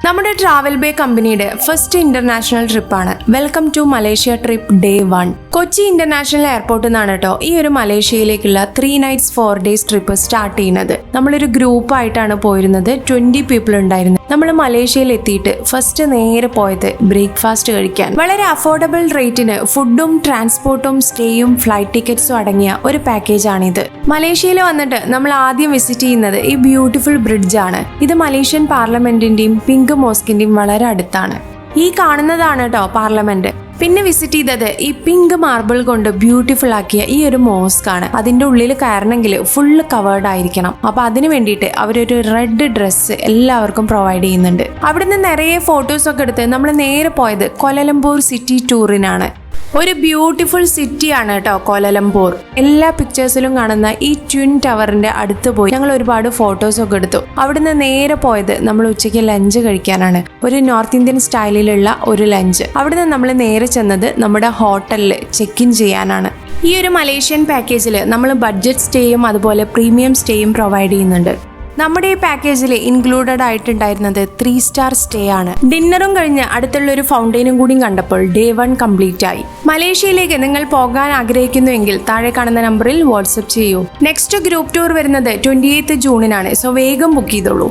നമ്മുടെ Travel Bay കമ്പനിയുടെ first international ട്രിപ്പാണ്. Welcome to Malaysia trip day 1. Kochi international എയർപോർട്ടിൽ നിന്നാണ് കേട്ടോ ഈ ഒരു മലേഷ്യയിലേക്കുള്ള 3 nights 4 days ട്രിപ്പ് സ്റ്റാർട്ട് ചെയ്യുന്നത്. നമ്മളൊരു ഗ്രൂപ്പ് ആയിട്ടാണ് പോയിരുന്നത്. 20 പീപ്പിൾ ഉണ്ടായിരുന്നു. നമ്മൾ മലേഷ്യയിൽ എത്തിയിട്ട് ഫസ്റ്റ് നേരെ പോയത് ബ്രേക്ക്ഫാസ്റ്റ് കഴിക്കാൻ. വളരെ അഫോർഡബിൾ റേറ്റിന് ഫുഡും ട്രാൻസ്പോർട്ടും സ്റ്റേയും ഫ്ലൈറ്റ് ടിക്കറ്റ്സും അടങ്ങിയ ഒരു പാക്കേജ് ആണിത്. മലേഷ്യയിൽ വന്നിട്ട് നമ്മൾ ആദ്യം വിസിറ്റ് ചെയ്യുന്നത് ഈ ബ്യൂട്ടിഫുൾ ബ്രിഡ്ജ് ആണ്. ഇത് മലേഷ്യൻ പാർലമെന്റിന്റെയും പിങ്ക് മോസ്കിന്റെയും വളരെ അടുത്താണ്. ഈ കാണുന്നതാണ് കേട്ടോ പാർലമെന്റ്. പിന്നെ വിസിറ്റ് ചെയ്തത് ഈ പിങ്ക് മാർബിൾ കൊണ്ട് ബ്യൂട്ടിഫുൾ ആക്കിയ ഈ ഒരു മോസ്ക് ആണ്. അതിന്റെ ഉള്ളിൽ കയറണമെങ്കിൽ ഫുള്ള് കവേർഡ് ആയിരിക്കണം. അപ്പൊ അതിന് വേണ്ടിയിട്ട് അവരൊരു റെഡ് ഡ്രസ്സ് എല്ലാവർക്കും പ്രൊവൈഡ് ചെയ്യുന്നുണ്ട്. അവിടുന്ന് നിറയെ ഫോട്ടോസ് ഒക്കെ എടുത്ത് നമ്മൾ നേരെ പോയത് കോലലംപൂർ സിറ്റി ടൂറിനാണ്. ഒരു ബ്യൂട്ടിഫുൾ സിറ്റിയാണ് കേട്ടോ കോലലംപൂർ. എല്ലാ പിക്ചേഴ്സിലും കാണുന്ന ഈ ട്വിൻ ടവറിന്റെ അടുത്ത് പോയി ഞങ്ങൾ ഒരുപാട് ഫോട്ടോസ് ഒക്കെ എടുത്തു. അവിടുന്ന് നേരെ പോയത് നമ്മൾ ഉച്ചയ്ക്ക് ലഞ്ച് കഴിക്കാനാണ്. ഒരു നോർത്ത് ഇന്ത്യൻ സ്റ്റൈലിലുള്ള ഒരു ലഞ്ച്. അവിടുന്ന് നമ്മൾ നേരെ ചെന്നത് നമ്മുടെ ഹോട്ടലിൽ ചെക്ക് ഇൻ ചെയ്യാനാണ്. ഈ ഒരു മലേഷ്യൻ പാക്കേജിൽ നമ്മൾ ബഡ്ജറ്റ് സ്റ്റേയും അതുപോലെ പ്രീമിയം സ്റ്റേയും പ്രൊവൈഡ് ചെയ്യുന്നുണ്ട്. നമ്മുടെ ഈ പാക്കേജിൽ ഇൻക്ലൂഡഡ് ആയിട്ടുണ്ടായിരുന്നത് 3 star സ്റ്റേ ആണ്. ഡിന്നറും കഴിഞ്ഞ് അടുത്തുള്ള ഒരു ഫൗണ്ടെയിനും കൂടി കണ്ടപ്പോൾ ഡേ 1 കംപ്ലീറ്റ് ആയി. മലേഷ്യയിലേക്ക് നിങ്ങൾ പോകാൻ ആഗ്രഹിക്കുന്നുവെങ്കിൽ താഴെ കാണുന്ന നമ്പറിൽ വാട്സ്ആപ്പ് ചെയ്യൂ. നെക്സ്റ്റ് ഗ്രൂപ്പ് ടൂർ വരുന്നത് 28 ജൂണിനാണ്. സോ വേഗം ബുക്ക് ചെയ്തോളൂ.